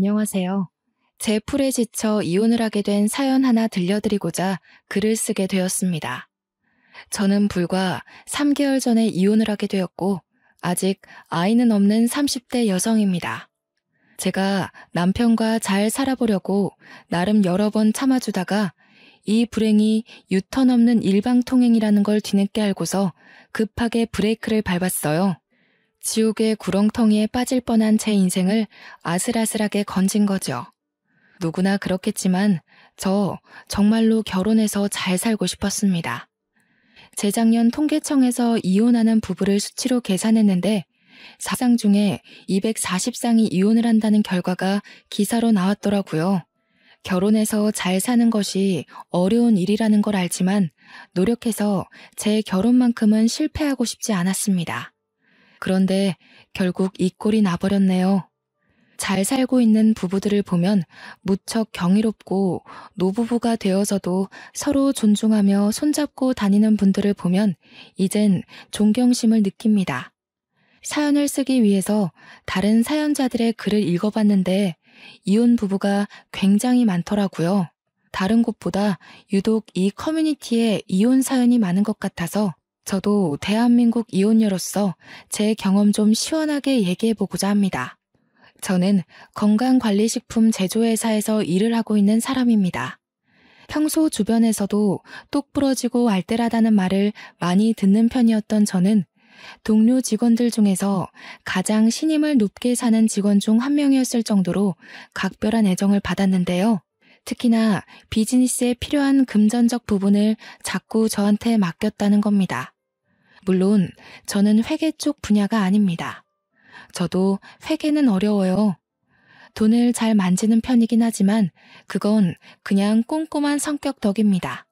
안녕하세요. 제 풀에 지쳐 이혼을 하게 된 사연 하나 들려드리고자 글을 쓰게 되었습니다. 저는 불과 3개월 전에 이혼을 하게 되었고, 아직 아이는 없는 30대 여성입니다. 제가 남편과 잘 살아보려고 나름 여러 번 참아주다가 이 불행이 유턴 없는 일방통행이라는 걸 뒤늦게 알고서 급하게 브레이크를 밟았어요. 지옥의 구렁텅이에 빠질 뻔한 제 인생을 아슬아슬하게 건진 거죠. 누구나 그렇겠지만 저 정말로 결혼해서 잘 살고 싶었습니다. 재작년 통계청에서 이혼하는 부부를 수치로 계산했는데 4상 중에 240상이 이혼을 한다는 결과가 기사로 나왔더라고요. 결혼해서 잘 사는 것이 어려운 일이라는 걸 알지만 노력해서 제 결혼만큼은 실패하고 싶지 않았습니다. 그런데 결국 이 꼴이 나버렸네요. 잘 살고 있는 부부들을 보면 무척 경이롭고 노부부가 되어서도 서로 존중하며 손잡고 다니는 분들을 보면 이젠 존경심을 느낍니다. 사연을 쓰기 위해서 다른 사연자들의 글을 읽어봤는데 이혼 부부가 굉장히 많더라고요. 다른 곳보다 유독 이 커뮤니티에 이혼 사연이 많은 것 같아서 저도 대한민국 이혼녀로서 제 경험 좀 시원하게 얘기해보고자 합니다. 저는 건강관리식품 제조회사에서 일을 하고 있는 사람입니다. 평소 주변에서도 똑부러지고 알뜰하다는 말을 많이 듣는 편이었던 저는 동료 직원들 중에서 가장 신임을 높게 사는 직원 중 한 명이었을 정도로 각별한 애정을 받았는데요. 특히나 비즈니스에 필요한 금전적 부분을 자꾸 저한테 맡겼다는 겁니다. 물론 저는 회계 쪽 분야가 아닙니다. 저도 회계는 어려워요. 돈을 잘 만지는 편이긴 하지만 그건 그냥 꼼꼼한 성격 덕입니다.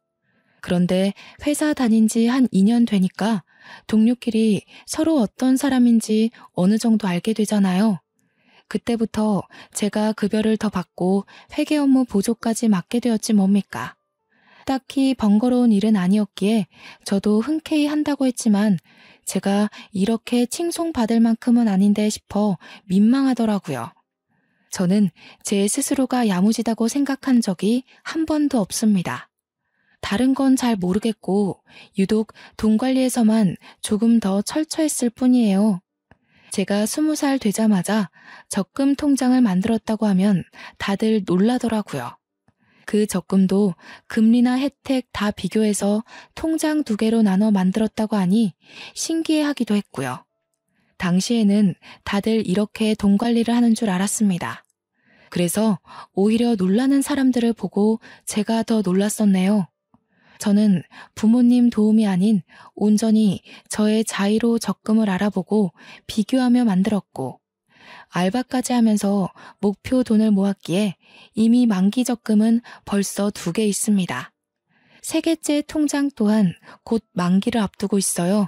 그런데 회사 다닌 지 한 2년 되니까 동료끼리 서로 어떤 사람인지 어느 정도 알게 되잖아요. 그때부터 제가 급여를 더 받고 회계 업무 보조까지 맡게 되었지 뭡니까. 딱히 번거로운 일은 아니었기에 저도 흔쾌히 한다고 했지만 제가 이렇게 칭송받을 만큼은 아닌데 싶어 민망하더라고요. 저는 제 스스로가 야무지다고 생각한 적이 한 번도 없습니다. 다른 건 잘 모르겠고 유독 돈 관리에서만 조금 더 철저했을 뿐이에요. 제가 20살 되자마자 적금 통장을 만들었다고 하면 다들 놀라더라고요. 그 적금도 금리나 혜택 다 비교해서 통장 2개로 나눠 만들었다고 하니 신기해하기도 했고요. 당시에는 다들 이렇게 돈 관리를 하는 줄 알았습니다. 그래서 오히려 놀라는 사람들을 보고 제가 더 놀랐었네요. 저는 부모님 도움이 아닌 온전히 저의 자의로 적금을 알아보고 비교하며 만들었고 알바까지 하면서 목표 돈을 모았기에 이미 만기 적금은 벌써 2개 있습니다. 3개째 통장 또한 곧 만기를 앞두고 있어요.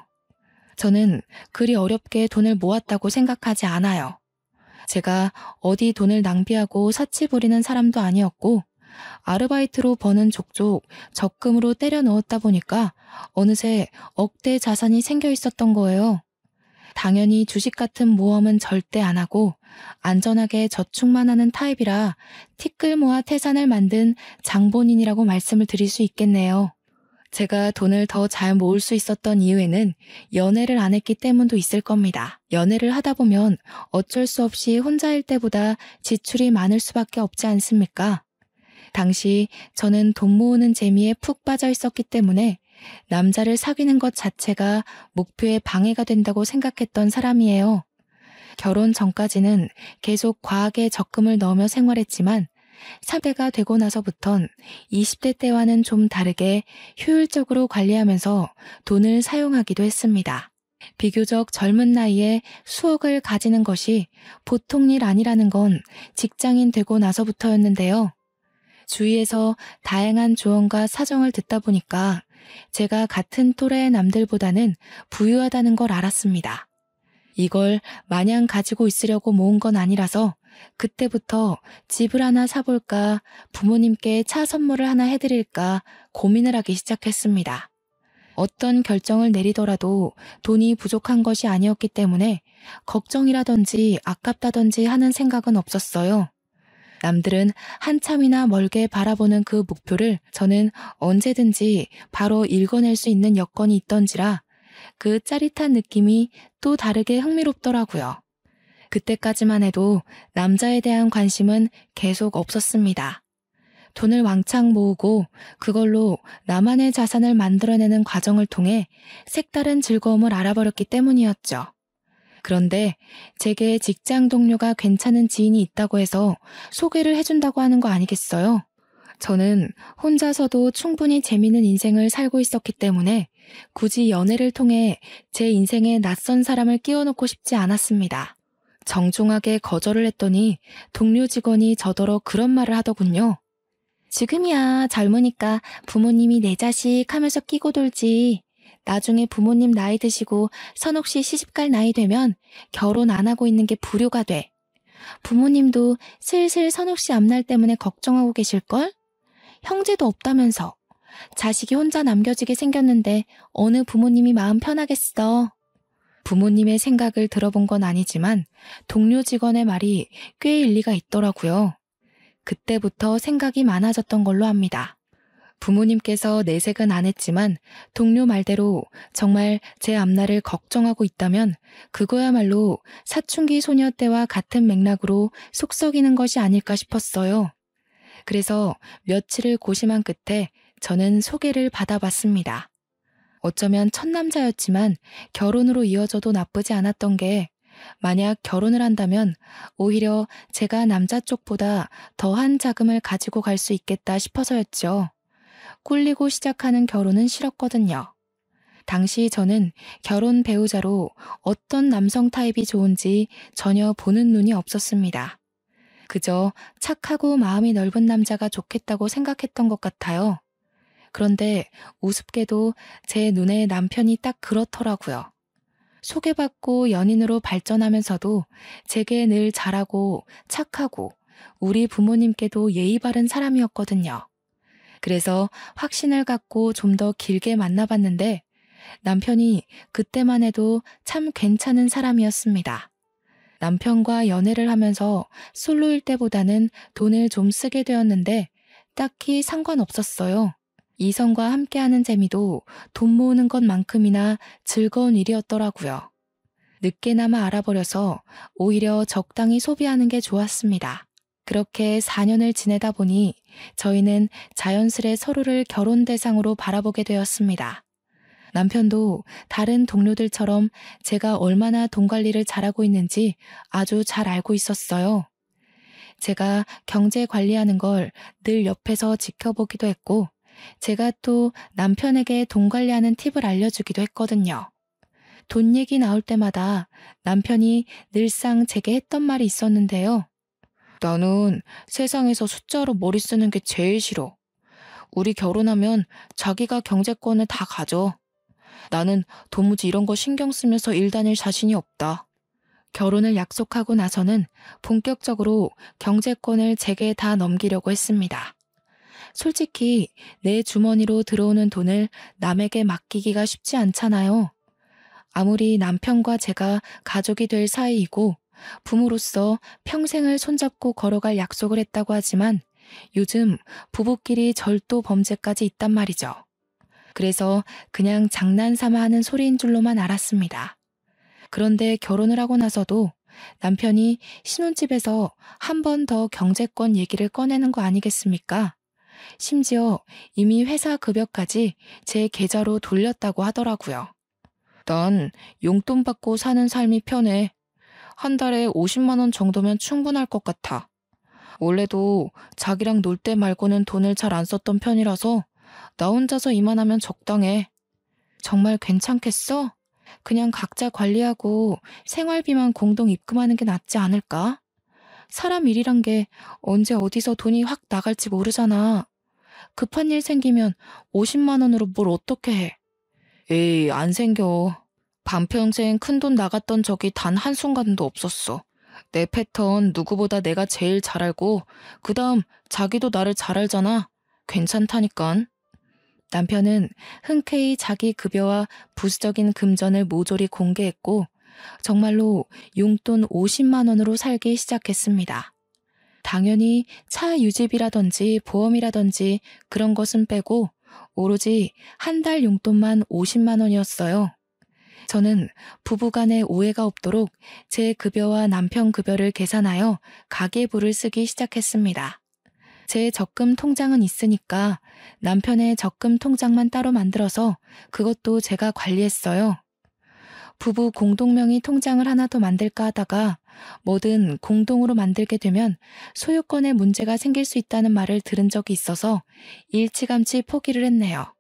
저는 그리 어렵게 돈을 모았다고 생각하지 않아요. 제가 어디 돈을 낭비하고 사치 부리는 사람도 아니었고 아르바이트로 버는 족족 적금으로 때려 넣었다 보니까 어느새 억대 자산이 생겨 있었던 거예요. 당연히 주식 같은 모험은 절대 안 하고 안전하게 저축만 하는 타입이라 티끌 모아 태산을 만든 장본인이라고 말씀을 드릴 수 있겠네요. 제가 돈을 더 잘 모을 수 있었던 이유에는 연애를 안 했기 때문도 있을 겁니다. 연애를 하다 보면 어쩔 수 없이 혼자일 때보다 지출이 많을 수밖에 없지 않습니까? 당시 저는 돈 모으는 재미에 푹 빠져 있었기 때문에 남자를 사귀는 것 자체가 목표에 방해가 된다고 생각했던 사람이에요. 결혼 전까지는 계속 과하게 적금을 넣으며 생활했지만 30대가 되고 나서부턴 20대 때와는 좀 다르게 효율적으로 관리하면서 돈을 사용하기도 했습니다. 비교적 젊은 나이에 수억을 가지는 것이 보통 일 아니라는 건 직장인 되고 나서부터였는데요. 주위에서 다양한 조언과 사정을 듣다 보니까 제가 같은 또래의 남들보다는 부유하다는 걸 알았습니다. 이걸 마냥 가지고 있으려고 모은 건 아니라서 그때부터 집을 하나 사볼까 부모님께 차 선물을 하나 해드릴까 고민을 하기 시작했습니다. 어떤 결정을 내리더라도 돈이 부족한 것이 아니었기 때문에 걱정이라든지 아깝다든지 하는 생각은 없었어요. 남들은 한참이나 멀게 바라보는 그 목표를 저는 언제든지 바로 읽어낼 수 있는 여건이 있던지라 그 짜릿한 느낌이 또 다르게 흥미롭더라고요. 그때까지만 해도 남자에 대한 관심은 계속 없었습니다. 돈을 왕창 모으고 그걸로 나만의 자산을 만들어내는 과정을 통해 색다른 즐거움을 알아버렸기 때문이었죠. 그런데 제게 직장 동료가 괜찮은 지인이 있다고 해서 소개를 해준다고 하는 거 아니겠어요? 저는 혼자서도 충분히 재미있는 인생을 살고 있었기 때문에 굳이 연애를 통해 제 인생에 낯선 사람을 끼워놓고 싶지 않았습니다. 정중하게 거절을 했더니 동료 직원이 저더러 그런 말을 하더군요. 지금이야 젊으니까 부모님이 내 자식 하면서 끼고 돌지. 나중에 부모님 나이 드시고 선옥 씨 시집갈 나이 되면 결혼 안 하고 있는 게 불효가 돼. 부모님도 슬슬 선옥 씨 앞날 때문에 걱정하고 계실걸? 형제도 없다면서. 자식이 혼자 남겨지게 생겼는데 어느 부모님이 마음 편하겠어. 부모님의 생각을 들어본 건 아니지만 동료 직원의 말이 꽤 일리가 있더라고요. 그때부터 생각이 많아졌던 걸로 압니다. 부모님께서 내색은 안 했지만 동료 말대로 정말 제 앞날을 걱정하고 있다면 그거야말로 사춘기 소녀 때와 같은 맥락으로 속썩이는 것이 아닐까 싶었어요. 그래서 며칠을 고심한 끝에 저는 소개를 받아봤습니다. 어쩌면 첫 남자였지만 결혼으로 이어져도 나쁘지 않았던 게 만약 결혼을 한다면 오히려 제가 남자 쪽보다 더한 자금을 가지고 갈 수 있겠다 싶어서였죠. 꿀리고 시작하는 결혼은 싫었거든요. 당시 저는 결혼 배우자로 어떤 남성 타입이 좋은지 전혀 보는 눈이 없었습니다. 그저 착하고 마음이 넓은 남자가 좋겠다고 생각했던 것 같아요. 그런데 우습게도 제 눈에 남편이 딱 그렇더라고요. 소개받고 연인으로 발전하면서도 제게 늘 잘하고 착하고 우리 부모님께도 예의 바른 사람이었거든요. 그래서 확신을 갖고 좀 더 길게 만나봤는데 남편이 그때만 해도 참 괜찮은 사람이었습니다. 남편과 연애를 하면서 솔로일 때보다는 돈을 좀 쓰게 되었는데 딱히 상관없었어요. 이성과 함께하는 재미도 돈 모으는 것만큼이나 즐거운 일이었더라고요. 늦게나마 알아버려서 오히려 적당히 소비하는 게 좋았습니다. 그렇게 4년을 지내다 보니 저희는 자연스레 서로를 결혼 대상으로 바라보게 되었습니다. 남편도 다른 동료들처럼 제가 얼마나 돈 관리를 잘하고 있는지 아주 잘 알고 있었어요. 제가 경제 관리하는 걸 늘 옆에서 지켜보기도 했고 제가 또 남편에게 돈 관리하는 팁을 알려주기도 했거든요. 돈 얘기 나올 때마다 남편이 늘상 제게 했던 말이 있었는데요. 나는 세상에서 숫자로 머리 쓰는 게 제일 싫어. 우리 결혼하면 자기가 경제권을 다 가져. 나는 도무지 이런 거 신경 쓰면서 일 다닐 자신이 없다. 결혼을 약속하고 나서는 본격적으로 경제권을 제게 다 넘기려고 했습니다. 솔직히 내 주머니로 들어오는 돈을 남에게 맡기기가 쉽지 않잖아요. 아무리 남편과 제가 가족이 될 사이이고 부모로서 평생을 손잡고 걸어갈 약속을 했다고 하지만 요즘 부부끼리 절도 범죄까지 있단 말이죠. 그래서 그냥 장난삼아 하는 소리인 줄로만 알았습니다. 그런데 결혼을 하고 나서도 남편이 신혼집에서 한 번 더 경제권 얘기를 꺼내는 거 아니겠습니까? 심지어 이미 회사 급여까지 제 계좌로 돌렸다고 하더라고요. 난 용돈 받고 사는 삶이 편해. 한 달에 50만 원 정도면 충분할 것 같아. 원래도 자기랑 놀 때 말고는 돈을 잘 안 썼던 편이라서 나 혼자서 이만하면 적당해. 정말 괜찮겠어? 그냥 각자 관리하고 생활비만 공동 입금하는 게 낫지 않을까? 사람 일이란 게 언제 어디서 돈이 확 나갈지 모르잖아. 급한 일 생기면 50만 원으로 뭘 어떻게 해? 에이, 안 생겨. 반평생 큰돈 나갔던 적이 단 한순간도 없었어. 내 패턴 누구보다 내가 제일 잘 알고 그 다음 자기도 나를 잘 알잖아. 괜찮다니깐. 남편은 흔쾌히 자기 급여와 부수적인 금전을 모조리 공개했고 정말로 용돈 50만 원으로 살기 시작했습니다. 당연히 차 유지비라든지 보험이라든지 그런 것은 빼고 오로지 한 달 용돈만 50만 원이었어요. 저는 부부간에 오해가 없도록 제 급여와 남편 급여를 계산하여 가계부를 쓰기 시작했습니다. 제 적금 통장은 있으니까 남편의 적금 통장만 따로 만들어서 그것도 제가 관리했어요. 부부 공동명의 통장을 하나 더 만들까 하다가 뭐든 공동으로 만들게 되면 소유권에 문제가 생길 수 있다는 말을 들은 적이 있어서 일찌감치 포기를 했네요.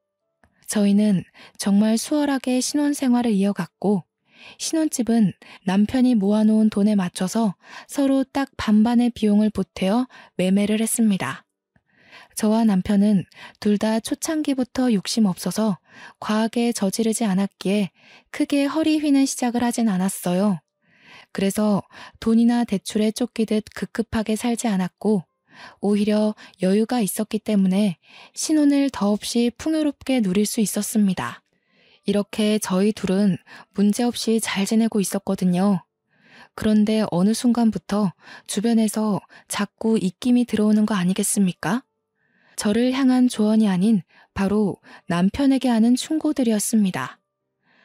저희는 정말 수월하게 신혼생활을 이어갔고 신혼집은 남편이 모아놓은 돈에 맞춰서 서로 딱 반반의 비용을 보태어 매매를 했습니다. 저와 남편은 둘 다 초창기부터 욕심 없어서 과하게 저지르지 않았기에 크게 허리 휘는 시작을 하진 않았어요. 그래서 돈이나 대출에 쫓기듯 급급하게 살지 않았고 오히려 여유가 있었기 때문에 신혼을 더없이 풍요롭게 누릴 수 있었습니다. 이렇게 저희 둘은 문제없이 잘 지내고 있었거든요. 그런데 어느 순간부터 주변에서 자꾸 입김이 들어오는 거 아니겠습니까? 저를 향한 조언이 아닌 바로 남편에게 하는 충고들이었습니다.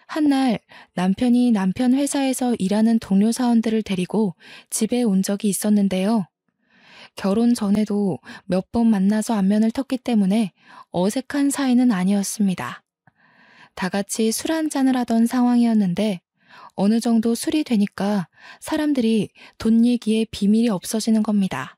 한날 남편이 남편 회사에서 일하는 동료 사원들을 데리고 집에 온 적이 있었는데요. 결혼 전에도 몇 번 만나서 안면을 텄기 때문에 어색한 사이는 아니었습니다. 다 같이 술 한잔을 하던 상황이었는데 어느 정도 술이 되니까 사람들이 돈 얘기에 비밀이 없어지는 겁니다.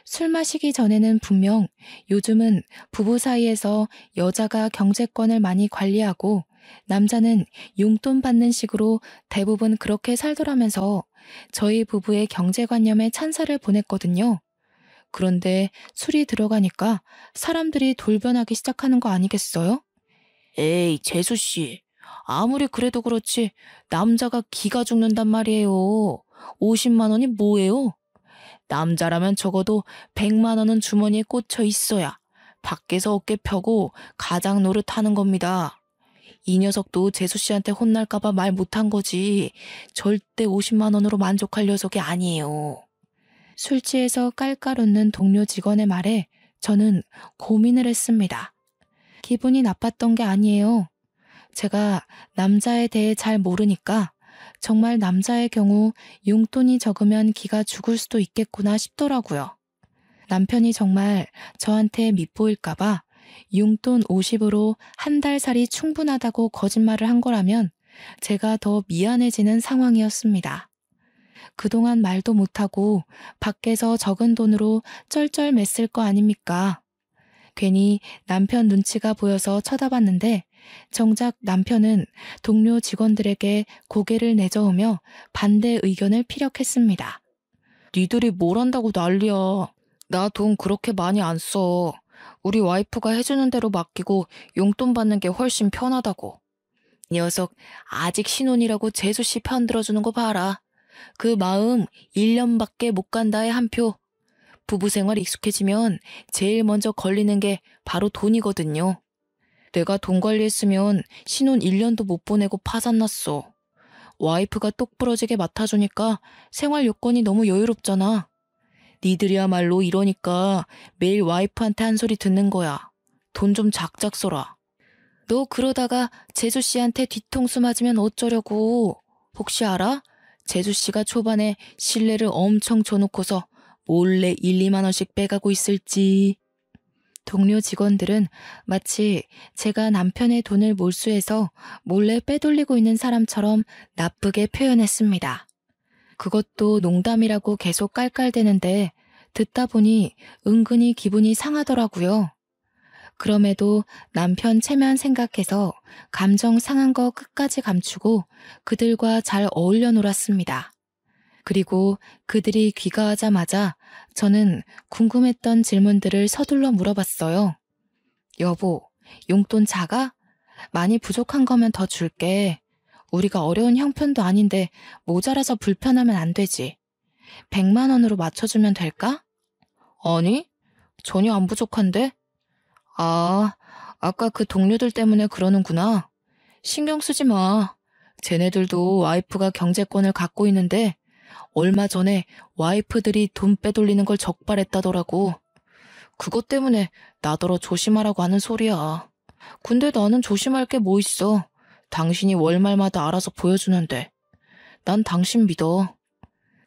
술 마시기 전에는 분명 요즘은 부부 사이에서 여자가 경제권을 많이 관리하고 남자는 용돈 받는 식으로 대부분 그렇게 살더라면서 저희 부부의 경제관념에 찬사를 보냈거든요. 그런데 술이 들어가니까 사람들이 돌변하기 시작하는 거 아니겠어요? 에이, 재수씨. 아무리 그래도 그렇지 남자가 기가 죽는단 말이에요. 50만 원이 뭐예요? 남자라면 적어도 100만 원은 주머니에 꽂혀 있어야 밖에서 어깨 펴고 가장 노릇하는 겁니다. 이 녀석도 재수씨한테 혼날까봐 말 못한 거지 절대 50만 원으로 만족할 녀석이 아니에요. 술 취해서 깔깔 웃는 동료 직원의 말에 저는 고민을 했습니다. 기분이 나빴던 게 아니에요. 제가 남자에 대해 잘 모르니까 정말 남자의 경우 용돈이 적으면 기가 죽을 수도 있겠구나 싶더라고요. 남편이 정말 저한테 밉보일까봐 용돈 50으로 한 달 살이 충분하다고 거짓말을 한 거라면 제가 더 미안해지는 상황이었습니다. 그동안 말도 못하고 밖에서 적은 돈으로 쩔쩔맸을 거 아닙니까? 괜히 남편 눈치가 보여서 쳐다봤는데 정작 남편은 동료 직원들에게 고개를 내저으며 반대 의견을 피력했습니다. 니들이 뭘 한다고 난리야. 나 돈 그렇게 많이 안 써. 우리 와이프가 해주는 대로 맡기고 용돈 받는 게 훨씬 편하다고. 녀석 아직 신혼이라고 재수씨 편 들어주는 거 봐라. 그 마음 1년밖에 못 간다의 한 표. 부부 생활 익숙해지면 제일 먼저 걸리는 게 바로 돈이거든요. 내가 돈 관리했으면 신혼 1년도 못 보내고 파산났어. 와이프가 똑부러지게 맡아주니까 생활 요건이 너무 여유롭잖아. 니들이야말로 이러니까 매일 와이프한테 한 소리 듣는 거야. 돈 좀 작작 써라. 너 그러다가 재수씨한테 뒤통수 맞으면 어쩌려고. 혹시 알아? 재수씨가 초반에 신뢰를 엄청 줘놓고서 몰래 1, 2만 원씩 빼가고 있을지. 동료 직원들은 마치 제가 남편의 돈을 몰수해서 몰래 빼돌리고 있는 사람처럼 나쁘게 표현했습니다. 그것도 농담이라고 계속 깔깔대는데 듣다 보니 은근히 기분이 상하더라고요. 그럼에도 남편 체면 생각해서 감정 상한 거 끝까지 감추고 그들과 잘 어울려 놀았습니다. 그리고 그들이 귀가하자마자 저는 궁금했던 질문들을 서둘러 물어봤어요. 여보, 용돈 작아? 많이 부족한 거면 더 줄게. 우리가 어려운 형편도 아닌데 모자라서 불편하면 안 되지. 100만 원으로 맞춰주면 될까? 아니, 전혀 안 부족한데? 아, 아까 그 동료들 때문에 그러는구나. 신경 쓰지 마. 쟤네들도 와이프가 경제권을 갖고 있는데 얼마 전에 와이프들이 돈 빼돌리는 걸 적발했다더라고. 그것 때문에 나더러 조심하라고 하는 소리야. 근데 나는 조심할 게 뭐 있어. 당신이 월말마다 알아서 보여주는데. 난 당신 믿어.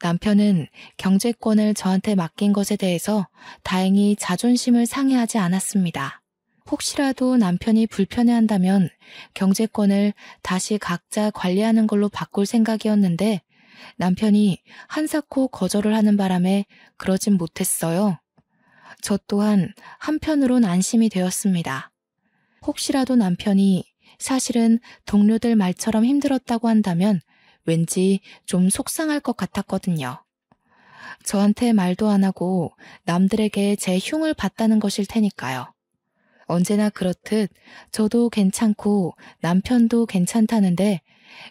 남편은 경제권을 저한테 맡긴 것에 대해서 다행히 자존심을 상해하지 않았습니다. 혹시라도 남편이 불편해한다면 경제권을 다시 각자 관리하는 걸로 바꿀 생각이었는데 남편이 한사코 거절을 하는 바람에 그러진 못했어요. 저 또한 한편으론 안심이 되었습니다. 혹시라도 남편이 사실은 동료들 말처럼 힘들었다고 한다면 왠지 좀 속상할 것 같았거든요. 저한테 말도 안 하고 남들에게 제 흉을 봤다는 것일 테니까요. 언제나 그렇듯 저도 괜찮고 남편도 괜찮다는데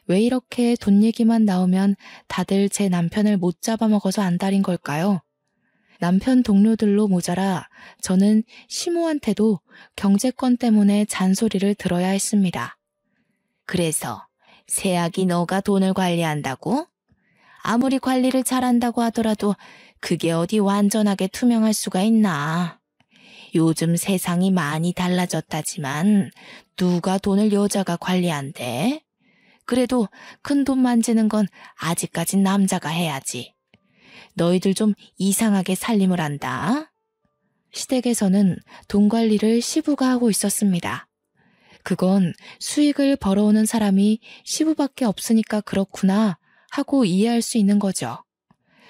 왜 이렇게 돈 얘기만 나오면 다들 제 남편을 못 잡아먹어서 안달인 걸까요? 남편 동료들로 모자라 저는 시모한테도 경제권 때문에 잔소리를 들어야 했습니다. 그래서 세약이 너가 돈을 관리한다고? 아무리 관리를 잘한다고 하더라도 그게 어디 완전하게 투명할 수가 있나? 요즘 세상이 많이 달라졌다지만 누가 돈을 여자가 관리한대? 그래도 큰 돈 만지는 건 아직까진 남자가 해야지. 너희들 좀 이상하게 살림을 한다. 시댁에서는 돈 관리를 시부가 하고 있었습니다. 그건 수익을 벌어오는 사람이 시부밖에 없으니까 그렇구나 하고 이해할 수 있는 거죠.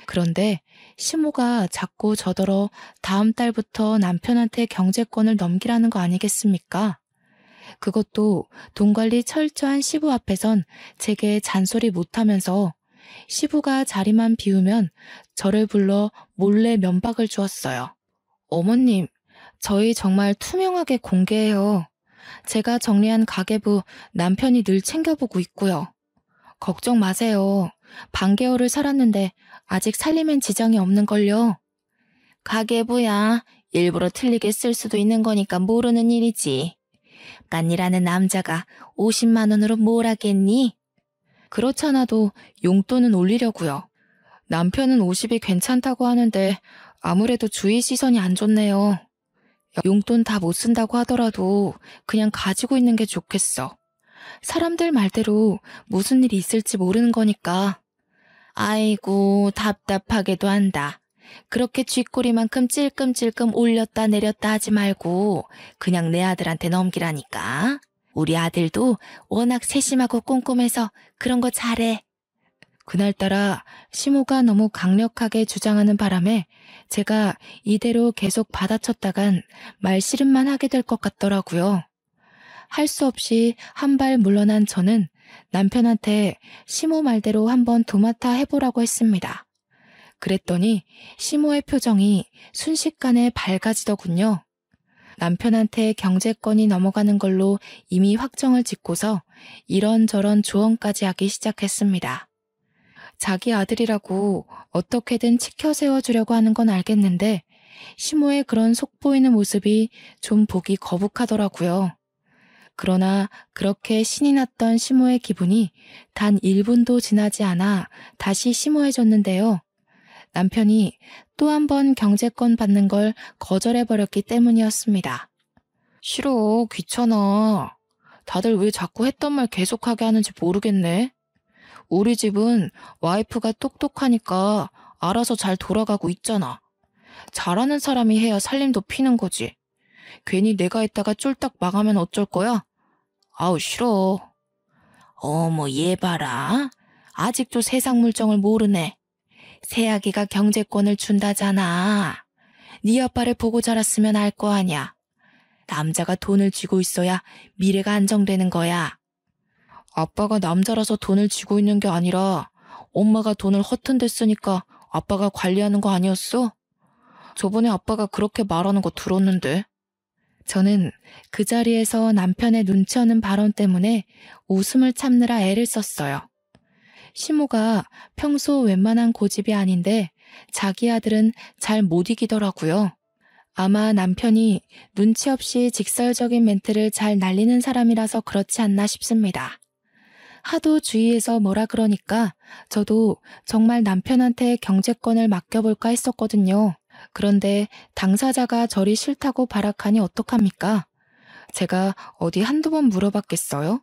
그런데 시모가 자꾸 저더러 다음 달부터 남편한테 경제권을 넘기라는 거 아니겠습니까? 그것도 돈 관리 철저한 시부 앞에선 제게 잔소리 못하면서 시부가 자리만 비우면 저를 불러 몰래 면박을 주었어요. 어머님, 저희 정말 투명하게 공개해요. 제가 정리한 가계부 남편이 늘 챙겨보고 있고요. 걱정 마세요. 반개월을 살았는데 아직 살림엔 지장이 없는걸요. 가계부야. 일부러 틀리게 쓸 수도 있는 거니까 모르는 일이지. 깐이라는 남자가 50만 원으로 뭘 하겠니? 그렇잖아도 용돈은 올리려고요. 남편은 50이 괜찮다고 하는데 아무래도 주위 시선이 안 좋네요. 용돈 다 못 쓴다고 하더라도 그냥 가지고 있는 게 좋겠어. 사람들 말대로 무슨 일이 있을지 모르는 거니까. 아이고 답답하게도 한다. 그렇게 쥐꼬리만큼 찔끔찔끔 올렸다 내렸다 하지 말고 그냥 내 아들한테 넘기라니까. 우리 아들도 워낙 세심하고 꼼꼼해서 그런 거 잘해. 그날따라 시모가 너무 강력하게 주장하는 바람에 제가 이대로 계속 받아쳤다간 말씨름만 하게 될 것 같더라고요. 할 수 없이 한 발 물러난 저는 남편한테 시모 말대로 한번 도맡아 해보라고 했습니다. 그랬더니 시모의 표정이 순식간에 밝아지더군요. 남편한테 경제권이 넘어가는 걸로 이미 확정을 짓고서 이런저런 조언까지 하기 시작했습니다. 자기 아들이라고 어떻게든 치켜 세워주려고 하는 건 알겠는데 시모의 그런 속보이는 모습이 좀 보기 거북하더라고요. 그러나 그렇게 신이 났던 시모의 기분이 단 1분도 지나지 않아 다시 심오해졌는데요. 남편이 또 한 번 경제권 받는 걸 거절해버렸기 때문이었습니다. 싫어, 귀찮아. 다들 왜 자꾸 했던 말 계속하게 하는지 모르겠네. 우리 집은 와이프가 똑똑하니까 알아서 잘 돌아가고 있잖아. 잘하는 사람이 해야 살림도 피는 거지. 괜히 내가 했다가 쫄딱 망하면 어쩔 거야? 아우 싫어. 어머 얘 봐라. 아직도 세상 물정을 모르네. 새아기가 경제권을 준다잖아. 네 아빠를 보고 자랐으면 알 거 아냐. 남자가 돈을 쥐고 있어야 미래가 안정되는 거야. 아빠가 남자라서 돈을 쥐고 있는 게 아니라 엄마가 돈을 허튼 데 쓰니까 아빠가 관리하는 거 아니었어? 저번에 아빠가 그렇게 말하는 거 들었는데. 저는 그 자리에서 남편의 눈치 없는 발언 때문에 웃음을 참느라 애를 썼어요. 시모가 평소 웬만한 고집이 아닌데 자기 아들은 잘 못 이기더라고요. 아마 남편이 눈치 없이 직설적인 멘트를 잘 날리는 사람이라서 그렇지 않나 싶습니다. 하도 주위에서 뭐라 그러니까 저도 정말 남편한테 경제권을 맡겨볼까 했었거든요. 그런데 당사자가 저리 싫다고 발악하니 어떡합니까? 제가 어디 한두 번 물어봤겠어요?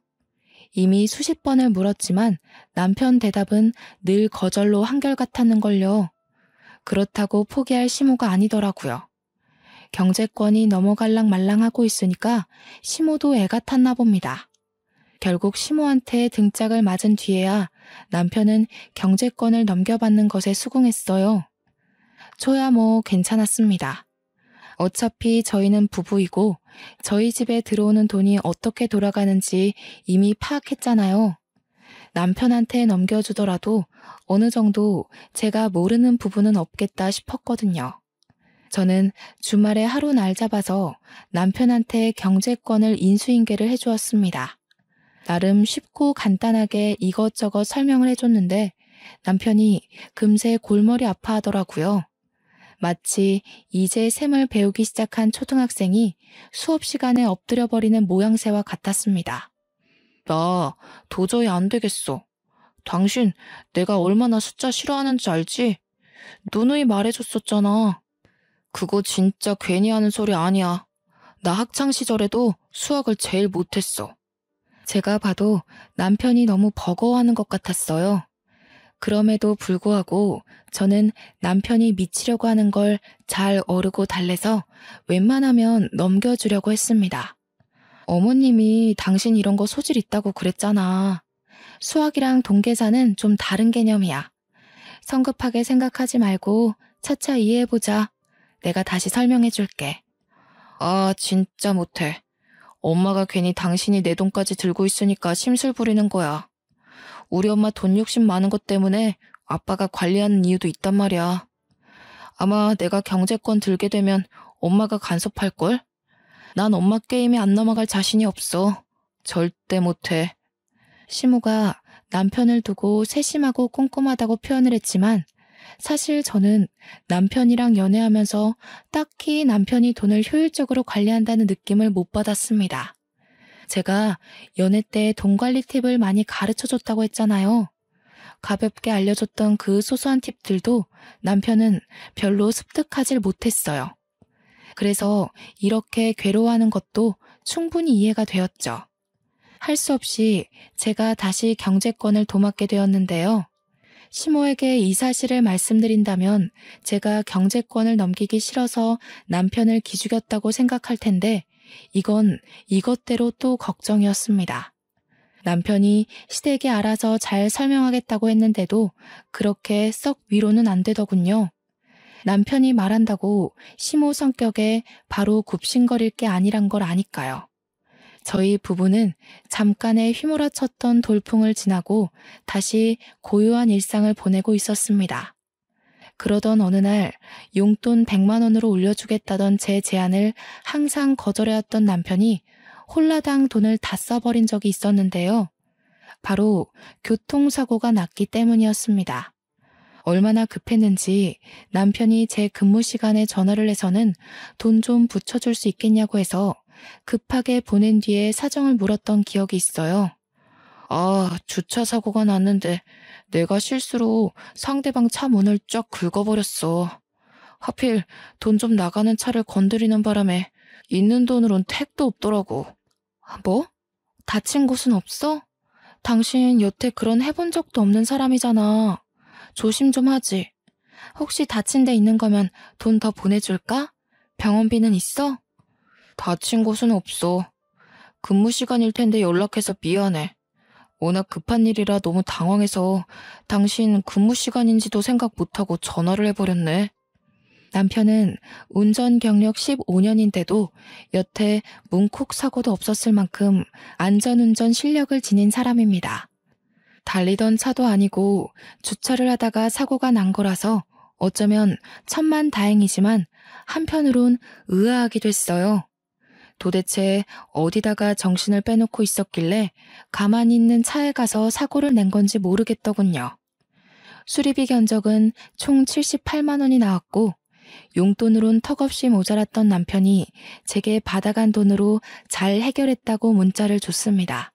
이미 수십 번을 물었지만 남편 대답은 늘 거절로 한결같았는걸요. 그렇다고 포기할 시모가 아니더라고요. 경제권이 넘어갈랑 말랑하고 있으니까 시모도 애가 탔나 봅니다. 결국 시모한테 등짝을 맞은 뒤에야 남편은 경제권을 넘겨받는 것에 수긍했어요. 저야 뭐 괜찮았습니다. 어차피 저희는 부부이고 저희 집에 들어오는 돈이 어떻게 돌아가는지 이미 파악했잖아요. 남편한테 넘겨주더라도 어느 정도 제가 모르는 부분은 없겠다 싶었거든요. 저는 주말에 하루 날 잡아서 남편한테 경제권을 인수인계를 해주었습니다. 나름 쉽고 간단하게 이것저것 설명을 해줬는데 남편이 금세 골머리 아파하더라고요. 마치 이제 셈을 배우기 시작한 초등학생이 수업 시간에 엎드려버리는 모양새와 같았습니다. 나 도저히 안 되겠어. 당신 내가 얼마나 숫자 싫어하는지 알지? 누누이 말해줬었잖아. 그거 진짜 괜히 하는 소리 아니야. 나 학창시절에도 수학을 제일 못했어. 제가 봐도 남편이 너무 버거워하는 것 같았어요. 그럼에도 불구하고 저는 남편이 미치려고 하는 걸 잘 어르고 달래서 웬만하면 넘겨주려고 했습니다. 어머님이 당신 이런 거 소질 있다고 그랬잖아. 수학이랑 동계산은 좀 다른 개념이야. 성급하게 생각하지 말고 차차 이해해보자. 내가 다시 설명해줄게. 아, 진짜 못해. 엄마가 괜히 당신이 내 돈까지 들고 있으니까 심술 부리는 거야. 우리 엄마 돈 욕심 많은 것 때문에 아빠가 관리하는 이유도 있단 말이야. 아마 내가 경제권 들게 되면 엄마가 간섭할걸? 난 엄마 게임에 안 넘어갈 자신이 없어. 절대 못해. 시모가 남편을 두고 세심하고 꼼꼼하다고 표현을 했지만 사실 저는 남편이랑 연애하면서 딱히 남편이 돈을 효율적으로 관리한다는 느낌을 못 받았습니다. 제가 연애 때 돈 관리 팁을 많이 가르쳐줬다고 했잖아요. 가볍게 알려줬던 그 소소한 팁들도 남편은 별로 습득하질 못했어요. 그래서 이렇게 괴로워하는 것도 충분히 이해가 되었죠. 할 수 없이 제가 다시 경제권을 도맡게 되었는데요. 시모에게 이 사실을 말씀드린다면 제가 경제권을 넘기기 싫어서 남편을 기죽였다고 생각할 텐데 이건 이것대로 또 걱정이었습니다. 남편이 시댁에 알아서 잘 설명하겠다고 했는데도 그렇게 썩 위로는 안 되더군요. 남편이 말한다고 시모 성격에 바로 굽신거릴 게 아니란 걸 아니까요. 저희 부부는 잠깐의 휘몰아쳤던 돌풍을 지나고 다시 고요한 일상을 보내고 있었습니다. 그러던 어느 날 용돈 100만 원으로 올려주겠다던 제 제안을 항상 거절해왔던 남편이 홀라당 돈을 다 써버린 적이 있었는데요. 바로 교통사고가 났기 때문이었습니다. 얼마나 급했는지 남편이 제 근무 시간에 전화를 해서는 돈 좀 붙여줄 수 있겠냐고 해서 급하게 보낸 뒤에 사정을 물었던 기억이 있어요. 아, 주차 사고가 났는데 내가 실수로 상대방 차 문을 쫙 긁어버렸어. 하필 돈 좀 나가는 차를 건드리는 바람에 있는 돈으론 택도 없더라고. 뭐? 다친 곳은 없어? 당신 여태 그런 해본 적도 없는 사람이잖아. 조심 좀 하지. 혹시 다친 데 있는 거면 돈 더 보내줄까? 병원비는 있어? 다친 곳은 없어. 근무 시간일 텐데 연락해서 미안해. 워낙 급한 일이라 너무 당황해서 당신 근무 시간인지도 생각 못하고 전화를 해버렸네. 남편은 운전 경력 15년인데도 여태 문콕 사고도 없었을 만큼 안전운전 실력을 지닌 사람입니다. 달리던 차도 아니고 주차를 하다가 사고가 난 거라서 어쩌면 천만다행이지만 한편으론 의아하기도 했어요. 도대체 어디다가 정신을 빼놓고 있었길래 가만히 있는 차에 가서 사고를 낸 건지 모르겠더군요. 수리비 견적은 총 78만 원이 나왔고 용돈으론 턱없이 모자랐던 남편이 제게 받아간 돈으로 잘 해결했다고 문자를 줬습니다.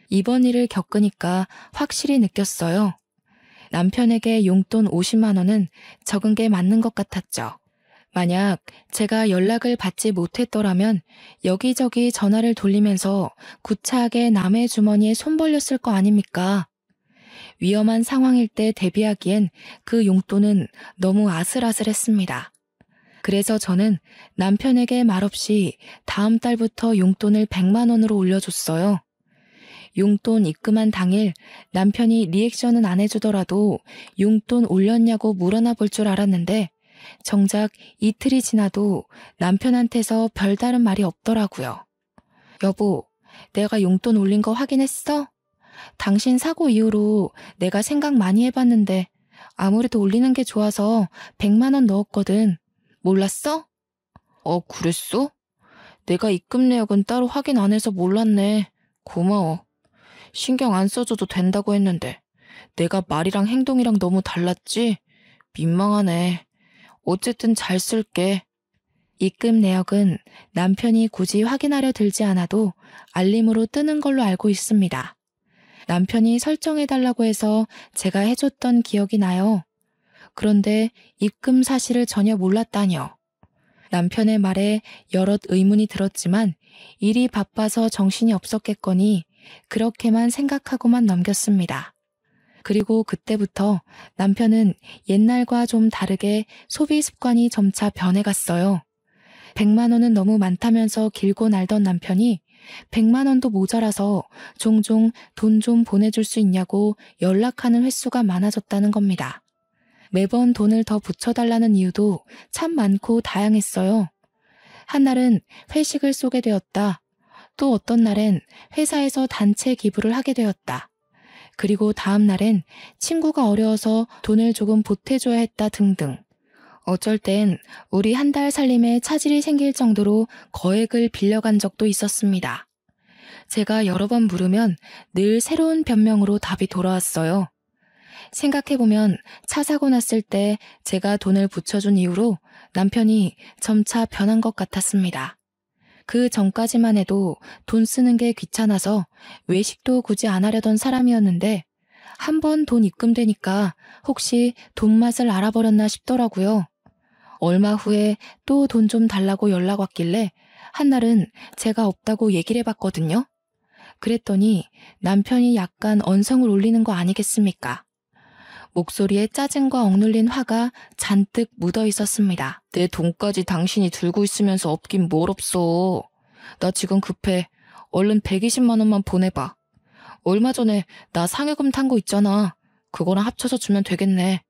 이번 일을 겪으니까 확실히 느꼈어요. 남편에게 용돈 50만 원은 적은 게 맞는 것 같았죠. 만약 제가 연락을 받지 못했더라면 여기저기 전화를 돌리면서 구차하게 남의 주머니에 손 벌렸을 거 아닙니까? 위험한 상황일 때 대비하기엔 그 용돈은 너무 아슬아슬했습니다. 그래서 저는 남편에게 말없이 다음 달부터 용돈을 100만 원으로 올려줬어요. 용돈 입금한 당일 남편이 리액션은 안 해주더라도 용돈 올렸냐고 물어나 볼 줄 알았는데 정작 이틀이 지나도 남편한테서 별다른 말이 없더라고요. 여보, 내가 용돈 올린 거 확인했어? 당신 사고 이후로 내가 생각 많이 해봤는데 아무래도 올리는 게 좋아서 100만 원 넣었거든. 몰랐어? 그랬어? 내가 입금 내역은 따로 확인 안 해서 몰랐네. 고마워. 신경 안 써줘도 된다고 했는데 내가 말이랑 행동이랑 너무 달랐지? 민망하네. 어쨌든 잘 쓸게. 입금 내역은 남편이 굳이 확인하려 들지 않아도 알림으로 뜨는 걸로 알고 있습니다. 남편이 설정해달라고 해서 제가 해줬던 기억이 나요. 그런데 입금 사실을 전혀 몰랐다뇨. 남편의 말에 여럿 의문이 들었지만 일이 바빠서 정신이 없었겠거니 그렇게만 생각하고만 넘겼습니다. 그리고 그때부터 남편은 옛날과 좀 다르게 소비 습관이 점차 변해갔어요. 100만 원은 너무 많다면서 길고 날던 남편이 100만 원도 모자라서 종종 돈 좀 보내줄 수 있냐고 연락하는 횟수가 많아졌다는 겁니다. 매번 돈을 더 붙여달라는 이유도 참 많고 다양했어요. 한날은 회식을 쏘게 되었다. 또 어떤 날엔 회사에서 단체 기부를 하게 되었다. 그리고 다음 날엔 친구가 어려워서 돈을 조금 보태줘야 했다 등등. 어쩔 땐 우리 한 달 살림에 차질이 생길 정도로 거액을 빌려간 적도 있었습니다. 제가 여러 번 물으면 늘 새로운 변명으로 답이 돌아왔어요. 생각해보면 차 사고 났을 때 제가 돈을 붙여준 이후로 남편이 점차 변한 것 같았습니다. 그 전까지만 해도 돈 쓰는 게 귀찮아서 외식도 굳이 안 하려던 사람이었는데 한 번 돈 입금되니까 혹시 돈 맛을 알아버렸나 싶더라고요. 얼마 후에 또 돈 좀 달라고 연락 왔길래 한날은 제가 없다고 얘기를 해봤거든요. 그랬더니 남편이 약간 언성을 올리는 거 아니겠습니까? 목소리에 짜증과 억눌린 화가 잔뜩 묻어 있었습니다. 내 돈까지 당신이 들고 있으면서 없긴 뭘 없어. 나 지금 급해. 얼른 120만 원만 보내봐. 얼마 전에 나 상여금 탄 거 있잖아. 그거랑 합쳐서 주면 되겠네.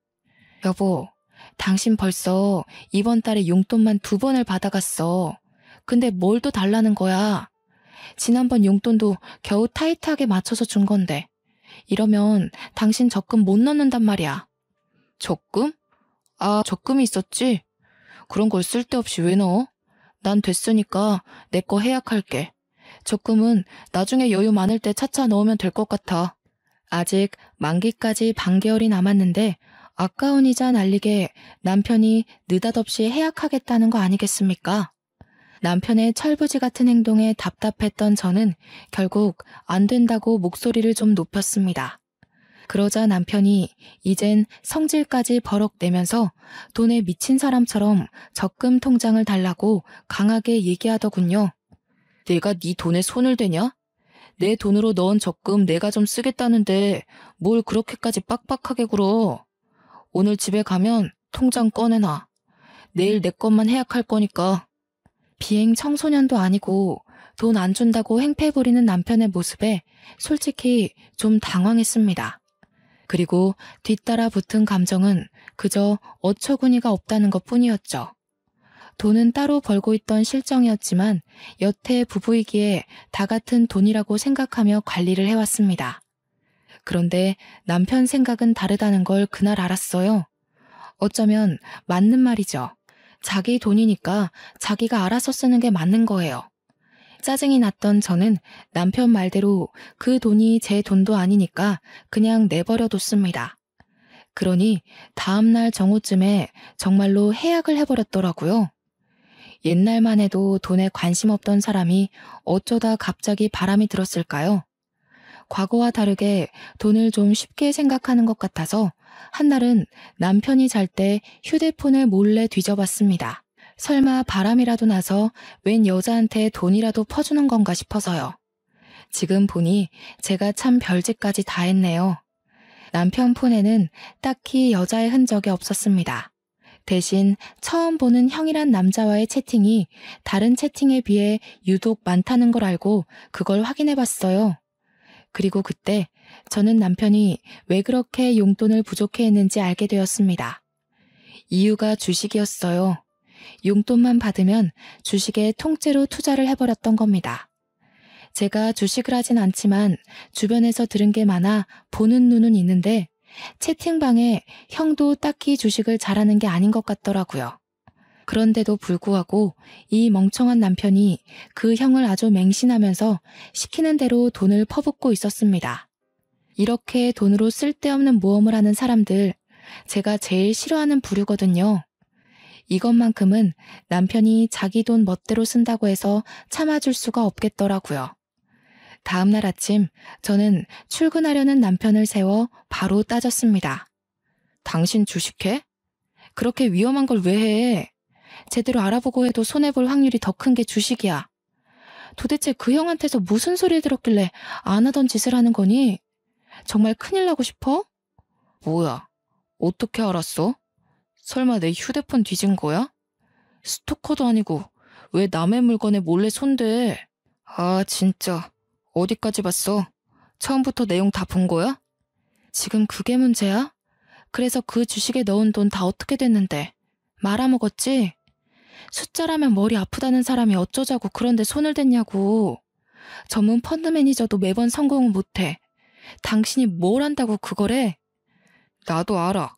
여보, 당신 벌써 이번 달에 용돈만 2번을 받아갔어. 근데 뭘 또 달라는 거야? 지난번 용돈도 겨우 타이트하게 맞춰서 준 건데. 이러면 당신 적금 못 넣는단 말이야. 적금? 적금이 있었지? 그런 걸 쓸데없이 왜 넣어? 난 됐으니까 내 거 해약할게. 적금은 나중에 여유 많을 때 차차 넣으면 될 것 같아. 아직 만기까지 반개월이 남았는데 아까운 이자 날리게 남편이 느닷없이 해약하겠다는 거 아니겠습니까? 남편의 철부지 같은 행동에 답답했던 저는 결국 안 된다고 목소리를 좀 높였습니다. 그러자 남편이 이젠 성질까지 버럭 내면서 돈에 미친 사람처럼 적금 통장을 달라고 강하게 얘기하더군요. 내가 네 돈에 손을 대냐? 내 돈으로 넣은 적금 내가 좀 쓰겠다는데 뭘 그렇게까지 빡빡하게 굴어. 오늘 집에 가면 통장 꺼내놔. 내일 내 것만 해약할 거니까. 비행 청소년도 아니고 돈 안 준다고 행패 부리는 남편의 모습에 솔직히 좀 당황했습니다. 그리고 뒤따라 붙은 감정은 그저 어처구니가 없다는 것뿐이었죠. 돈은 따로 벌고 있던 실정이었지만 여태 부부이기에 다 같은 돈이라고 생각하며 관리를 해왔습니다. 그런데 남편 생각은 다르다는 걸 그날 알았어요. 어쩌면 맞는 말이죠. 자기 돈이니까 자기가 알아서 쓰는 게 맞는 거예요. 짜증이 났던 저는 남편 말대로 그 돈이 제 돈도 아니니까 그냥 내버려뒀습니다. 그러니 다음날 정오쯤에 정말로 해약을 해버렸더라고요. 옛날만 해도 돈에 관심 없던 사람이 어쩌다 갑자기 바람이 들었을까요? 과거와 다르게 돈을 좀 쉽게 생각하는 것 같아서 한날은 남편이 잘 때 휴대폰을 몰래 뒤져봤습니다. 설마 바람이라도 나서 웬 여자한테 돈이라도 퍼주는 건가 싶어서요. 지금 보니 제가 참 별짓까지 다 했네요. 남편 폰에는 딱히 여자의 흔적이 없었습니다. 대신 처음 보는 형이란 남자와의 채팅이 다른 채팅에 비해 유독 많다는 걸 알고 그걸 확인해 봤어요. 그리고 그때 저는 남편이 왜 그렇게 용돈을 부족해 했는지 알게 되었습니다. 이유가 주식이었어요. 용돈만 받으면 주식에 통째로 투자를 해버렸던 겁니다. 제가 주식을 하진 않지만 주변에서 들은 게 많아 보는 눈은 있는데 채팅방에 형도 딱히 주식을 잘하는 게 아닌 것 같더라고요. 그런데도 불구하고 이 멍청한 남편이 그 형을 아주 맹신하면서 시키는 대로 돈을 퍼붓고 있었습니다. 이렇게 돈으로 쓸데없는 모험을 하는 사람들, 제가 제일 싫어하는 부류거든요. 이것만큼은 남편이 자기 돈 멋대로 쓴다고 해서 참아줄 수가 없겠더라고요. 다음날 아침 저는 출근하려는 남편을 세워 바로 따졌습니다. 당신 주식해? 그렇게 위험한 걸 왜 해? 제대로 알아보고 해도 손해볼 확률이 더 큰 게 주식이야. 도대체 그 형한테서 무슨 소리를 들었길래 안 하던 짓을 하는 거니? 정말 큰일 나고 싶어? 뭐야? 어떻게 알았어? 설마 내 휴대폰 뒤진 거야? 스토커도 아니고 왜 남의 물건에 몰래 손대? 아 진짜 어디까지 봤어? 처음부터 내용 다 본 거야? 지금 그게 문제야? 그래서 그 주식에 넣은 돈 다 어떻게 됐는데? 말아먹었지? 숫자라면 머리 아프다는 사람이 어쩌자고 그런데 손을 댔냐고. 전문 펀드 매니저도 매번 성공은 못해. 당신이 뭘 안다고 그거래? 나도 알아.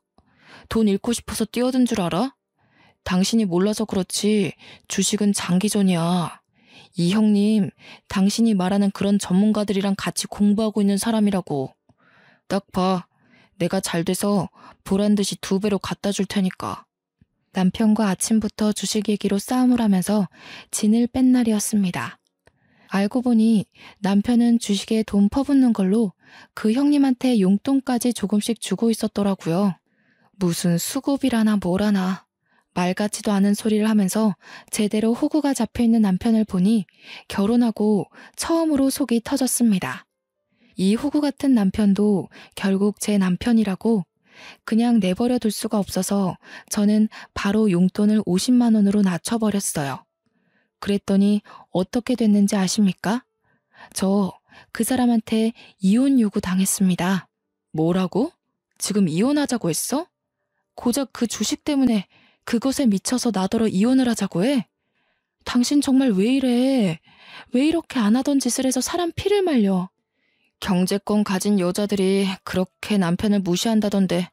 돈 잃고 싶어서 뛰어든 줄 알아? 당신이 몰라서 그렇지 주식은 장기전이야. 이 형님, 당신이 말하는 그런 전문가들이랑 같이 공부하고 있는 사람이라고. 딱 봐. 내가 잘 돼서 보란 듯이 2배로 갖다 줄 테니까. 남편과 아침부터 주식 얘기로 싸움을 하면서 진을 뺀 날이었습니다. 알고 보니 남편은 주식에 돈 퍼붓는 걸로 그 형님한테 용돈까지 조금씩 주고 있었더라고요. 무슨 수급이라나 뭐라나. 말 같지도 않은 소리를 하면서 제대로 호구가 잡혀있는 남편을 보니 결혼하고 처음으로 속이 터졌습니다. 이 호구 같은 남편도 결국 제 남편이라고 그냥 내버려 둘 수가 없어서 저는 바로 용돈을 50만 원으로 낮춰버렸어요. 그랬더니 어떻게 됐는지 아십니까? 저 그 사람한테 이혼 요구 당했습니다. 뭐라고? 지금 이혼하자고 했어? 고작 그 주식 때문에 그것에 미쳐서 나더러 이혼을 하자고 해? 당신 정말 왜 이래? 왜 이렇게 안 하던 짓을 해서 사람 피를 말려? 경제권 가진 여자들이 그렇게 남편을 무시한다던데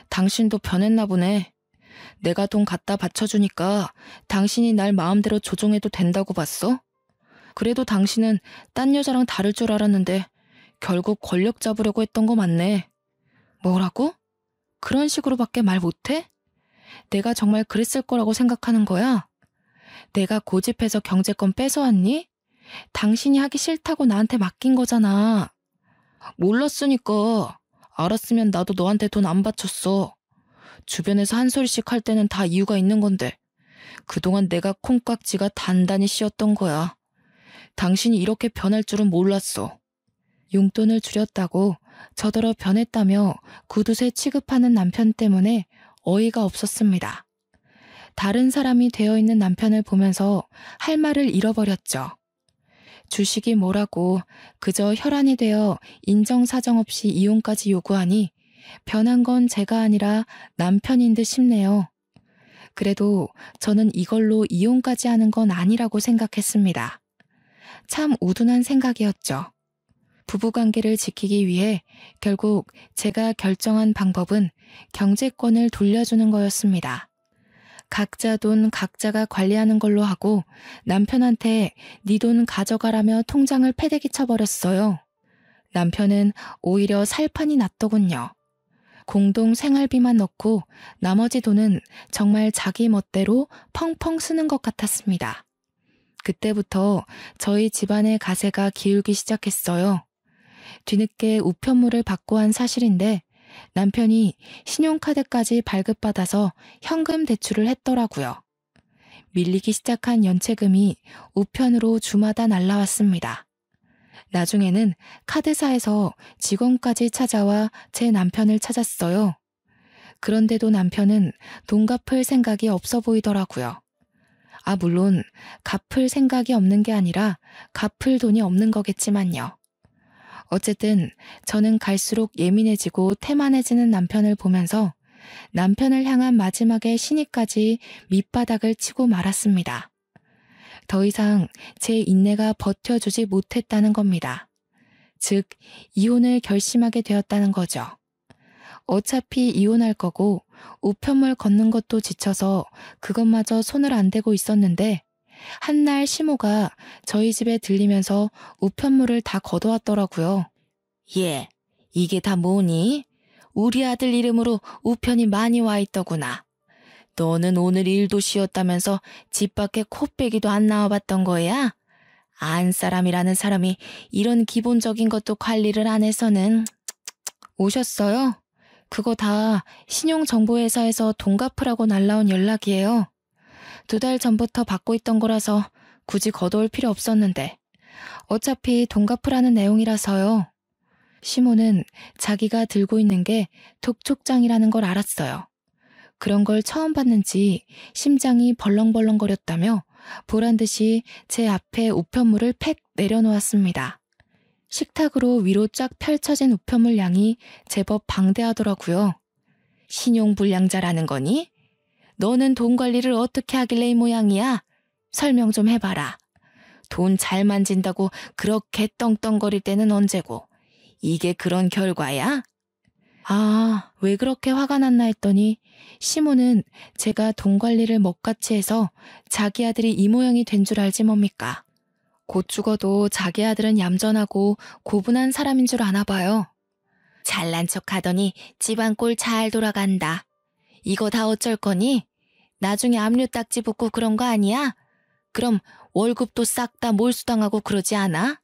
당신도 변했나 보네. 내가 돈 갖다 바쳐주니까 당신이 날 마음대로 조종해도 된다고 봤어? 그래도 당신은 딴 여자랑 다를 줄 알았는데 결국 권력 잡으려고 했던 거 맞네. 뭐라고? 그런 식으로밖에 말 못해? 내가 정말 그랬을 거라고 생각하는 거야? 내가 고집해서 경제권 뺏어왔니? 당신이 하기 싫다고 나한테 맡긴 거잖아. 몰랐으니까. 알았으면 나도 너한테 돈 안 바쳤어. 주변에서 한 소리씩 할 때는 다 이유가 있는 건데 그동안 내가 콩깍지가 단단히 씌었던 거야. 당신이 이렇게 변할 줄은 몰랐어. 용돈을 줄였다고 저더러 변했다며 구두쇠 취급하는 남편 때문에 어이가 없었습니다. 다른 사람이 되어 있는 남편을 보면서 할 말을 잃어버렸죠. 주식이 뭐라고 그저 혈안이 되어 인정사정 없이 이혼까지 요구하니 변한 건 제가 아니라 남편인 듯 싶네요. 그래도 저는 이걸로 이혼까지 하는 건 아니라고 생각했습니다. 참 우둔한 생각이었죠. 부부관계를 지키기 위해 결국 제가 결정한 방법은 경제권을 돌려주는 거였습니다. 각자 돈 각자가 관리하는 걸로 하고 남편한테 네 돈 가져가라며 통장을 패대기 쳐버렸어요. 남편은 오히려 살판이 났더군요. 공동 생활비만 넣고 나머지 돈은 정말 자기 멋대로 펑펑 쓰는 것 같았습니다. 그때부터 저희 집안의 가세가 기울기 시작했어요. 뒤늦게 우편물을 받고 한 사실인데 남편이 신용카드까지 발급받아서 현금 대출을 했더라고요. 밀리기 시작한 연체금이 우편으로 주마다 날라왔습니다. 나중에는 카드사에서 직원까지 찾아와 제 남편을 찾았어요. 그런데도 남편은 돈 갚을 생각이 없어 보이더라고요. 물론 갚을 생각이 없는 게 아니라 갚을 돈이 없는 거겠지만요. 어쨌든 저는 갈수록 예민해지고 태만해지는 남편을 보면서 남편을 향한 마지막의 시니까지 밑바닥을 치고 말았습니다. 더 이상 제 인내가 버텨주지 못했다는 겁니다. 즉, 이혼을 결심하게 되었다는 거죠. 어차피 이혼할 거고 우편물 걷는 것도 지쳐서 그것마저 손을 안 대고 있었는데 한날 시모가 저희 집에 들리면서 우편물을 다 걷어왔더라고요. 얘, 이게 다 뭐니? 우리 아들 이름으로 우편이 많이 와 있더구나. 너는 오늘 일도 쉬었다면서 집 밖에 코빼기도 안 나와봤던 거야? 안 사람이라는 사람이 이런 기본적인 것도 관리를 안 해서는. 오셨어요? 그거 다 신용정보회사에서 돈 갚으라고 날라온 연락이에요. 2달 전부터 받고 있던 거라서 굳이 걷어올 필요 없었는데 어차피 돈 갚으라는 내용이라서요. 시모는 자기가 들고 있는 게 독촉장이라는 걸 알았어요. 그런 걸 처음 봤는지 심장이 벌렁벌렁거렸다며 보란듯이 제 앞에 우편물을 팩 내려놓았습니다. 식탁으로 위로 쫙 펼쳐진 우편물 양이 제법 방대하더라고요. 신용불량자라는 거니? 너는 돈 관리를 어떻게 하길래 이 모양이야? 설명 좀 해봐라. 돈 잘 만진다고 그렇게 떵떵거릴 때는 언제고? 이게 그런 결과야? 왜 그렇게 화가 났나 했더니 시모는 제가 돈 관리를 먹같이 해서 자기 아들이 이 모양이 된 줄 알지 뭡니까? 곧 죽어도 자기 아들은 얌전하고 고분한 사람인 줄 아나 봐요. 잘난 척 하더니 집안 꼴 잘 돌아간다. 이거 다 어쩔 거니? 나중에 압류 딱지 붙고 그런 거 아니야? 그럼 월급도 싹 다 몰수당하고 그러지 않아?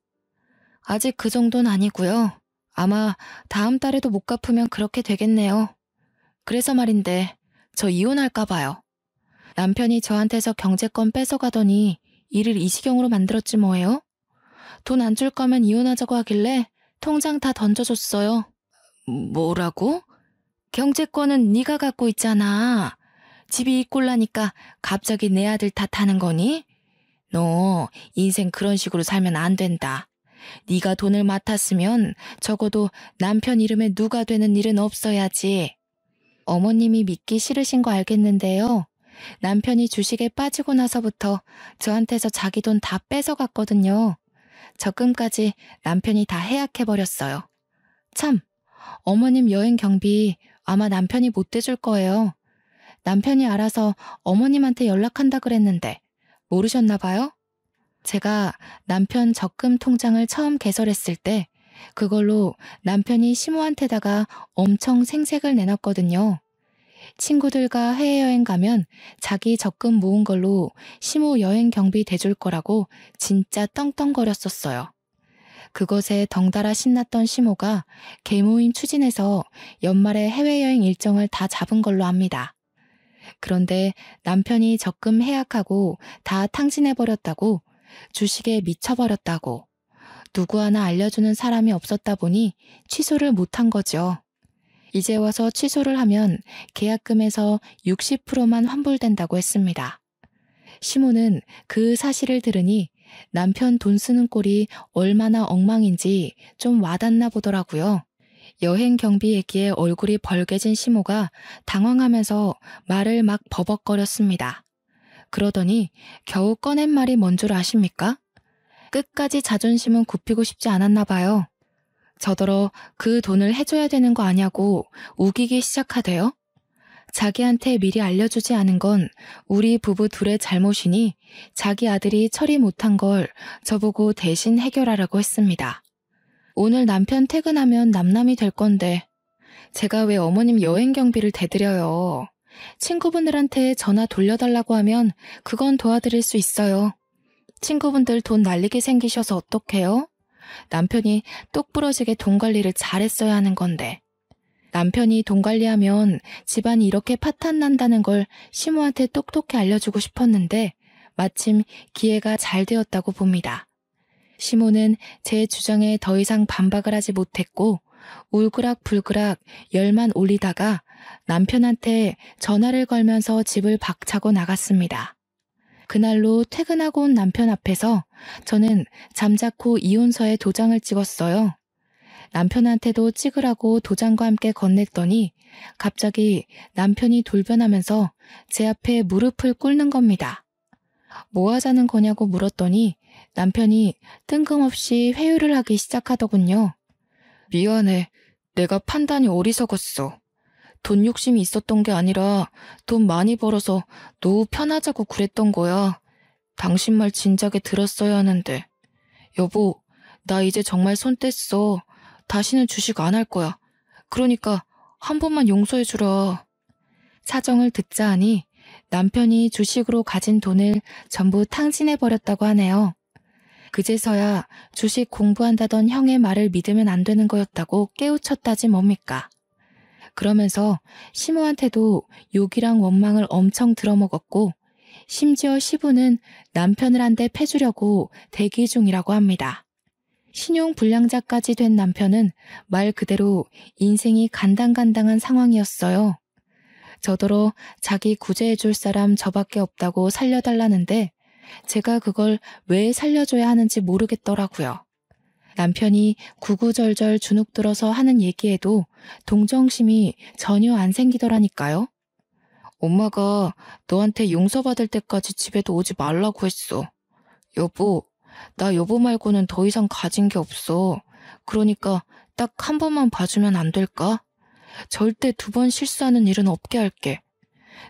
아직 그 정도는 아니고요. 아마 다음 달에도 못 갚으면 그렇게 되겠네요. 그래서 말인데 저 이혼할까 봐요. 남편이 저한테서 경제권 뺏어가더니 일을 이 지경으로 만들었지 뭐예요? 돈 안 줄 거면 이혼하자고 하길래 통장 다 던져줬어요. 뭐라고? 경제권은 네가 갖고 있잖아. 집이 이 꼴나니까 갑자기 내 아들 탓하는 거니? 너 인생 그런 식으로 살면 안 된다. 네가 돈을 맡았으면 적어도 남편 이름에 누가 되는 일은 없어야지. 어머님이 믿기 싫으신 거 알겠는데요. 남편이 주식에 빠지고 나서부터 저한테서 자기 돈 다 뺏어갔거든요. 적금까지 남편이 다 해약해버렸어요. 참, 어머님 여행 경비 아마 남편이 못 대줄 거예요. 남편이 알아서 어머님한테 연락한다 그랬는데 모르셨나 봐요? 제가 남편 적금 통장을 처음 개설했을 때 그걸로 남편이 시모한테다가 엄청 생색을 내놨거든요. 친구들과 해외여행 가면 자기 적금 모은 걸로 시모 여행 경비 대줄 거라고 진짜 떵떵거렸었어요. 그것에 덩달아 신났던 시모가 개모임 추진해서 연말에 해외여행 일정을 다 잡은 걸로 압니다. 그런데 남편이 적금 해약하고 다 탕진해버렸다고, 주식에 미쳐버렸다고, 누구 하나 알려주는 사람이 없었다 보니 취소를 못한 거죠. 이제 와서 취소를 하면 계약금에서 60%만 환불된다고 했습니다. 시모는 그 사실을 들으니 남편 돈 쓰는 꼴이 얼마나 엉망인지 좀 와닿나 보더라고요. 여행 경비 얘기에 얼굴이 벌개진 시모가 당황하면서 말을 막 버벅거렸습니다. 그러더니 겨우 꺼낸 말이 뭔 줄 아십니까? 끝까지 자존심은 굽히고 싶지 않았나 봐요. 저더러 그 돈을 해줘야 되는 거 아냐고 우기기 시작하대요. 자기한테 미리 알려주지 않은 건 우리 부부 둘의 잘못이니 자기 아들이 처리 못한 걸 저보고 대신 해결하라고 했습니다. 오늘 남편 퇴근하면 남남이 될 건데 제가 왜 어머님 여행 경비를 대드려요. 친구분들한테 전화 돌려달라고 하면 그건 도와드릴 수 있어요. 친구분들 돈 날리게 생기셔서 어떡해요? 남편이 똑부러지게 돈 관리를 잘했어야 하는 건데. 남편이 돈 관리하면 집안이 이렇게 파탄 난다는 걸 시모한테 똑똑히 알려주고 싶었는데 마침 기회가 잘 되었다고 봅니다. 시모는 제 주장에 더 이상 반박을 하지 못했고 울그락불그락 열만 올리다가 남편한테 전화를 걸면서 집을 박차고 나갔습니다. 그날로 퇴근하고 온 남편 앞에서 저는 잠자코 이혼서에 도장을 찍었어요. 남편한테도 찍으라고 도장과 함께 건넸더니 갑자기 남편이 돌변하면서 제 앞에 무릎을 꿇는 겁니다. 뭐 하자는 거냐고 물었더니 남편이 뜬금없이 회유를 하기 시작하더군요. 미안해. 내가 판단이 어리석었어. 돈 욕심이 있었던 게 아니라 돈 많이 벌어서 노후 편하자고 그랬던 거야. 당신 말 진작에 들었어야 하는데. 여보, 나 이제 정말 손 뗐어. 다시는 주식 안 할 거야. 그러니까 한 번만 용서해주라. 사정을 듣자 하니 남편이 주식으로 가진 돈을 전부 탕진해버렸다고 하네요. 그제서야 주식 공부한다던 형의 말을 믿으면 안 되는 거였다고 깨우쳤다지 뭡니까. 그러면서 시모한테도 욕이랑 원망을 엄청 들어먹었고 심지어 시부는 남편을 한 대 패주려고 대기 중이라고 합니다. 신용불량자까지 된 남편은 말 그대로 인생이 간당간당한 상황이었어요. 저더러 자기 구제해줄 사람 저밖에 없다고 살려달라는데 제가 그걸 왜 살려줘야 하는지 모르겠더라고요. 남편이 구구절절 주눅들어서 하는 얘기에도 동정심이 전혀 안 생기더라니까요. 엄마가 너한테 용서받을 때까지 집에도 오지 말라고 했어. 여보, 나 여보 말고는 더 이상 가진 게 없어. 그러니까 딱 한 번만 봐주면 안 될까? 절대 2번 실수하는 일은 없게 할게.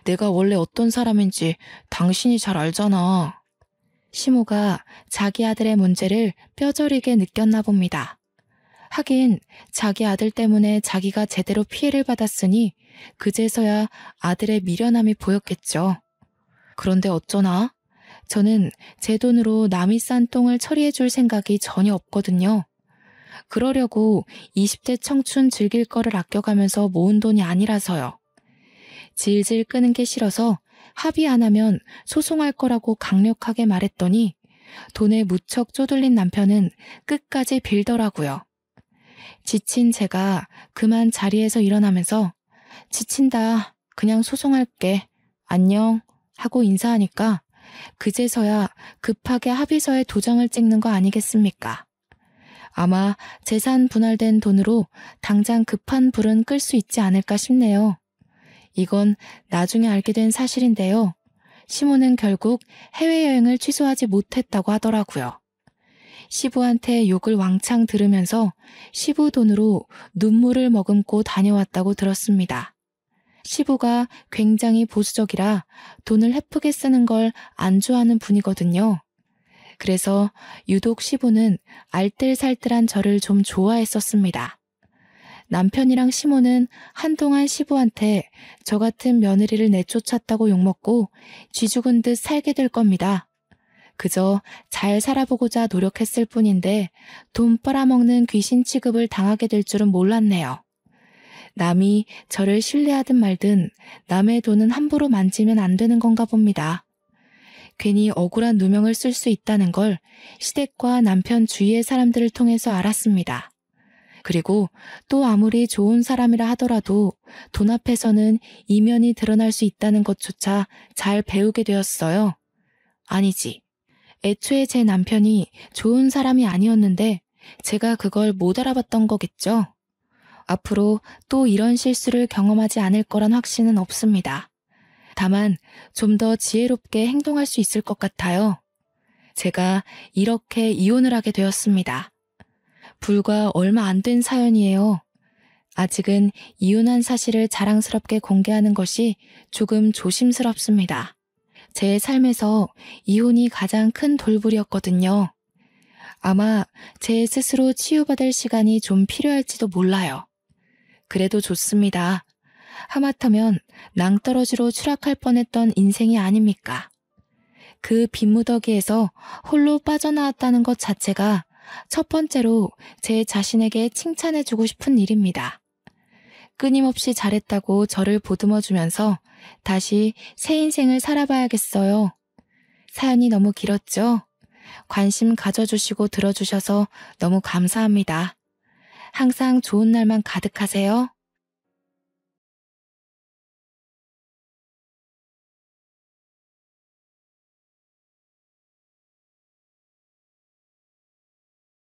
내가 원래 어떤 사람인지 당신이 잘 알잖아. 시모가 자기 아들의 문제를 뼈저리게 느꼈나 봅니다. 하긴 자기 아들 때문에 자기가 제대로 피해를 받았으니 그제서야 아들의 미련함이 보였겠죠. 그런데 어쩌나? 저는 제 돈으로 남이 싼 똥을 처리해줄 생각이 전혀 없거든요. 그러려고 20대 청춘 즐길 거를 아껴가면서 모은 돈이 아니라서요. 질질 끄는 게 싫어서 합의 안 하면 소송할 거라고 강력하게 말했더니 돈에 무척 쪼들린 남편은 끝까지 빌더라고요. 지친 제가 그만 자리에서 일어나면서 지친다. 그냥 소송할게. 안녕. 하고 인사하니까 그제서야 급하게 합의서에 도장을 찍는 거 아니겠습니까? 아마 재산 분할된 돈으로 당장 급한 불은 끌 수 있지 않을까 싶네요. 이건 나중에 알게 된 사실인데요. 시모는 결국 해외여행을 취소하지 못했다고 하더라고요. 시부한테 욕을 왕창 들으면서 시부 돈으로 눈물을 머금고 다녀왔다고 들었습니다. 시부가 굉장히 보수적이라 돈을 헤프게 쓰는 걸 안 좋아하는 분이거든요. 그래서 유독 시부는 알뜰살뜰한 저를 좀 좋아했었습니다. 남편이랑 시모는 한동안 시부한테 저 같은 며느리를 내쫓았다고 욕먹고 쥐 죽은 듯 살게 될 겁니다. 그저 잘 살아보고자 노력했을 뿐인데 돈 빨아먹는 귀신 취급을 당하게 될 줄은 몰랐네요. 남이 저를 신뢰하든 말든 남의 돈은 함부로 만지면 안 되는 건가 봅니다. 괜히 억울한 누명을 쓸 수 있다는 걸 시댁과 남편 주위의 사람들을 통해서 알았습니다. 그리고 또 아무리 좋은 사람이라 하더라도 돈 앞에서는 이면이 드러날 수 있다는 것조차 잘 배우게 되었어요. 아니지. 애초에 제 남편이 좋은 사람이 아니었는데 제가 그걸 못 알아봤던 거겠죠. 앞으로 또 이런 실수를 경험하지 않을 거란 확신은 없습니다. 다만 좀 더 지혜롭게 행동할 수 있을 것 같아요. 제가 이렇게 이혼을 하게 되었습니다. 불과 얼마 안 된 사연이에요. 아직은 이혼한 사실을 자랑스럽게 공개하는 것이 조금 조심스럽습니다. 제 삶에서 이혼이 가장 큰 돌불이었거든요. 아마 제 스스로 치유받을 시간이 좀 필요할지도 몰라요. 그래도 좋습니다. 하마터면 낭떠러지로 추락할 뻔했던 인생이 아닙니까? 그 빈무더기에서 홀로 빠져나왔다는 것 자체가 첫 번째로 제 자신에게 칭찬해주고 싶은 일입니다. 끊임없이 잘했다고 저를 보듬어주면서 다시 새 인생을 살아봐야겠어요. 사연이 너무 길었죠? 관심 가져주시고 들어주셔서 너무 감사합니다. 항상 좋은 날만 가득하세요.